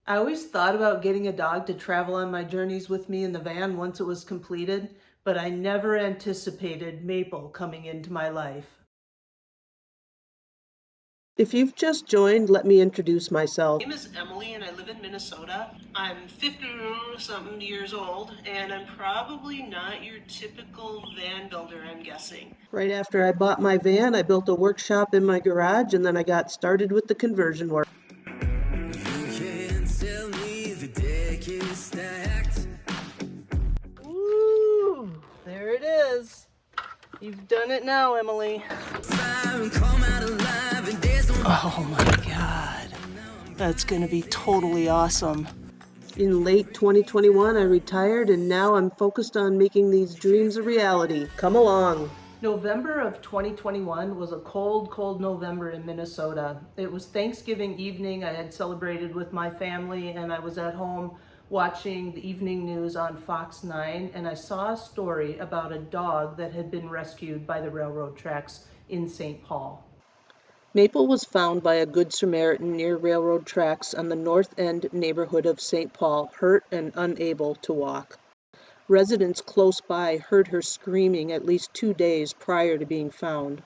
I always thought about getting a dog to travel on my journeys with me in the van once it was completed, but I never anticipated Maple coming into my life. If you've just joined, let me introduce myself. My name is Emily and I live in Minnesota. I'm 50-something years old and I'm probably not your typical van builder, I'm guessing. Right after I bought my van, I built a workshop in my garage and then I got started with the conversion work. Woo! There it is. You've done it now, Emily. Oh my God. That's gonna be totally awesome. In late 2021, I retired and now I'm focused on making these dreams a reality. Come along. November of 2021 was a cold, cold November in Minnesota. It was Thanksgiving evening. I had celebrated with my family and I was at home watching the evening news on Fox 9 and I saw a story about a dog that had been rescued by the railroad tracks in St. Paul. Maple was found by a Good Samaritan near railroad tracks on the North End neighborhood of St. Paul, hurt and unable to walk. Residents close by heard her screaming at least 2 days prior to being found.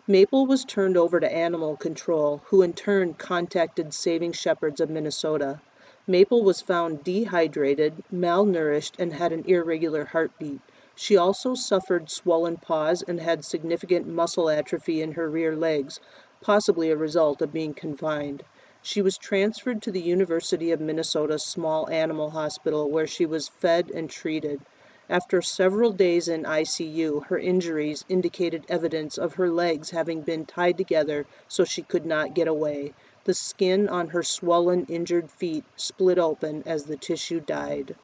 Maple was turned over to animal control, who in turn contacted Saving Shepherds of Minnesota. Maple was found dehydrated, malnourished, and had an irregular heartbeat. She also suffered swollen paws and had significant muscle atrophy in her rear legs, possibly a result of being confined. She was transferred to the University of Minnesota Small Animal Hospital, where she was fed and treated. After several days in ICU, her injuries indicated evidence of her legs having been tied together so she could not get away. The skin on her swollen, injured feet split open as the tissue died.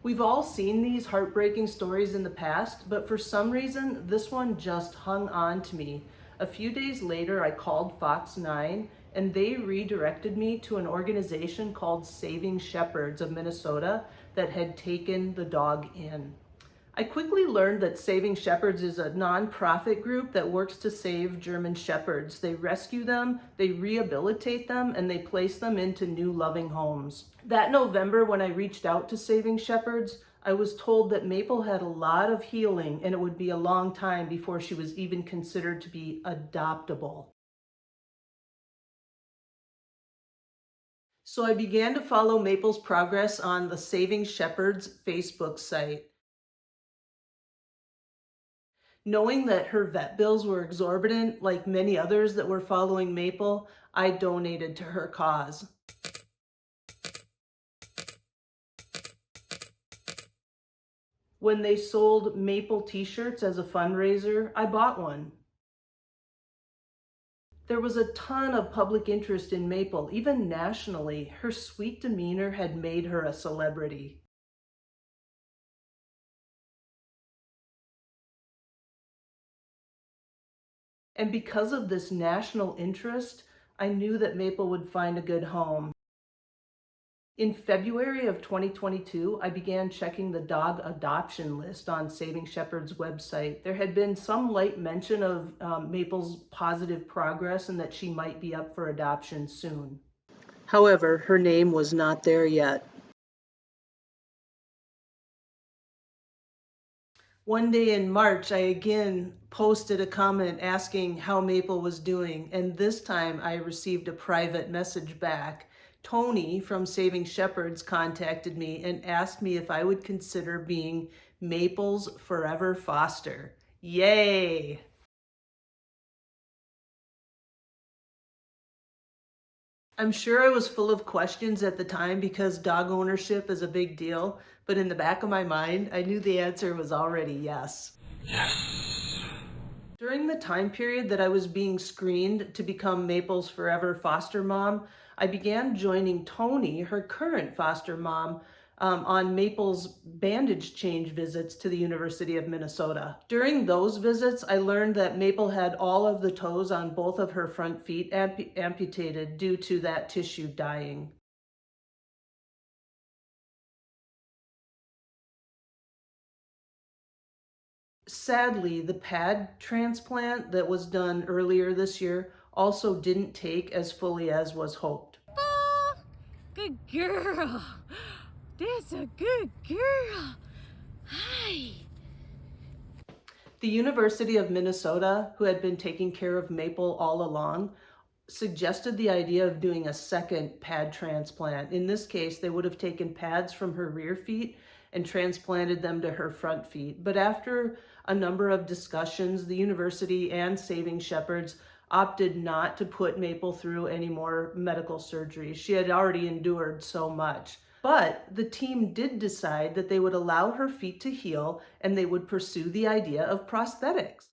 We've all seen these heartbreaking stories in the past, but for some reason, this one just hung on to me. A few days later, I called Fox 9 and they redirected me to an organization called Saving Shepherds of Minnesota that had taken the dog in. I quickly learned that Saving Shepherds is a nonprofit group that works to save German Shepherds. They rescue them, they rehabilitate them, and they place them into new loving homes. That November, when I reached out to Saving Shepherds, I was told that Maple had a lot of healing and it would be a long time before she was even considered to be adoptable. So I began to follow Maple's progress on the Saving Shepherds Facebook site. Knowing that her vet bills were exorbitant, like many others that were following Maple, I donated to her cause. When they sold Maple t-shirts as a fundraiser, I bought one. There was a ton of public interest in Maple, even nationally. Her sweet demeanor had made her a celebrity. And because of this national interest, I knew that Maple would find a good home. In February of 2022, I began checking the dog adoption list on Saving Shepherds' website. There had been some light mention of Maple's positive progress and that she might be up for adoption soon. However, her name was not there yet. One day in March, I again posted a comment asking how Maple was doing, and this time I received a private message back. Tony from Saving Shepherds contacted me and asked me if I would consider being Maple's forever foster. Yay! I'm sure I was full of questions at the time because dog ownership is a big deal, but in the back of my mind, I knew the answer was already yes. Yes. During the time period that I was being screened to become Maple's forever foster mom, I began joining Tony, her current foster mom, on Maple's bandage change visits to the University of Minnesota. During those visits, I learned that Maple had all of the toes on both of her front feet amputated due to that tissue dying. Sadly, the pad transplant that was done earlier this year also didn't take as fully as was hoped. Good girl. That's a good girl. Hi. The University of Minnesota, who had been taking care of Maple all along, suggested the idea of doing a second pad transplant. In this case, they would have taken pads from her rear feet and transplanted them to her front feet. But after a number of discussions, the university and Saving Shepherds opted not to put Maple through any more medical surgery. She had already endured so much. But the team did decide that they would allow her feet to heal and they would pursue the idea of prosthetics.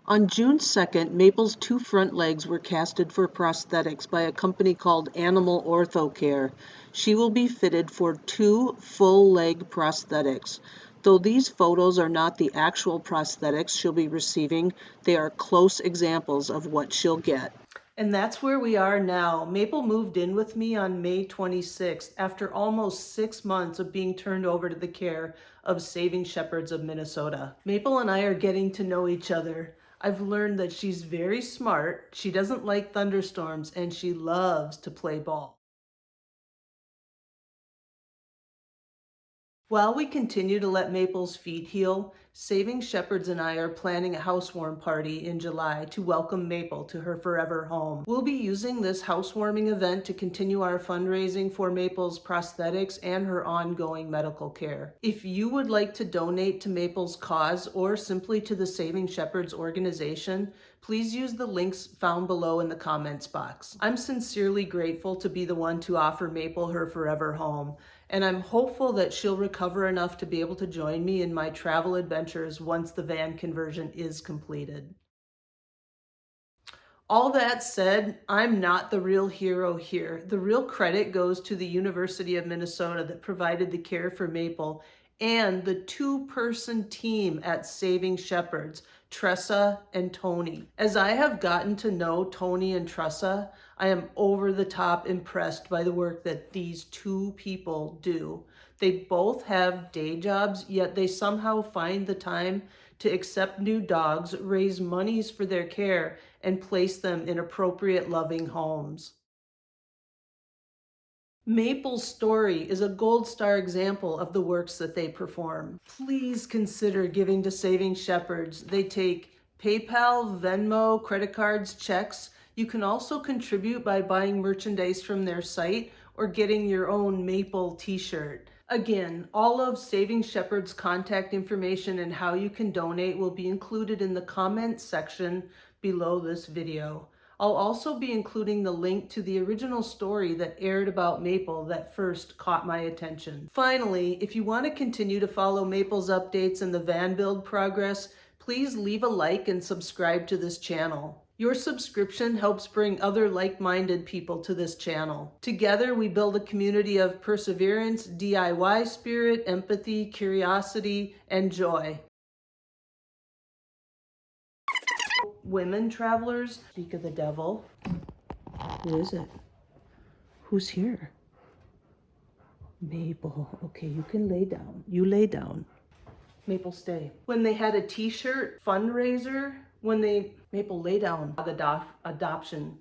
On June 2nd, Maple's 2 front legs were casted for prosthetics by a company called Animal Ortho Care. She will be fitted for 2 full leg prosthetics. Though these photos are not the actual prosthetics she'll be receiving, they are close examples of what she'll get. And that's where we are now. Maple moved in with me on May 26th after almost 6 months of being turned over to the care of Saving Shepherds of Minnesota. Maple and I are getting to know each other. I've learned that she's very smart, she doesn't like thunderstorms, and she loves to play ball. While we continue to let Maple's feet heal, Saving Shepherds and I are planning a housewarm party in July to welcome Maple to her forever home. We'll be using this housewarming event to continue our fundraising for Maple's prosthetics and her ongoing medical care. If you would like to donate to Maple's cause or simply to the Saving Shepherds organization, please use the links found below in the comments box. I'm sincerely grateful to be the one to offer Maple her forever home, and I'm hopeful that she'll recover enough to be able to join me in my travel adventures once the van conversion is completed. All that said, I'm not the real hero here. The real credit goes to the University of Minnesota that provided the care for Maple and the 2-person team at Saving Shepherds, Tressa and Tony. As I have gotten to know Tony and Tressa, I am over the top impressed by the work that these 2 people do. They both have day jobs, yet they somehow find the time to accept new dogs, raise monies for their care, and place them in appropriate, loving homes. Maple's story is a gold star example of the works that they perform. Please consider giving to Saving Shepherds. They take PayPal, Venmo, credit cards, checks. You can also contribute by buying merchandise from their site or getting your own Maple t-shirt. Again, all of Saving Shepherds' contact information and how you can donate will be included in the comments section below this video. I'll also be including the link to the original story that aired about Maple that first caught my attention. Finally, if you want to continue to follow Maple's updates and the van build progress, please leave a like and subscribe to this channel. Your subscription helps bring other like-minded people to this channel. Together, we build a community of perseverance, DIY spirit, empathy, curiosity, and joy. Women travelers, speak of the devil. Who is it? Who's here? Maple. Okay, you can lay down. You lay down. Maple, stay. When they had a t-shirt fundraiser, Maple, lay down, adoption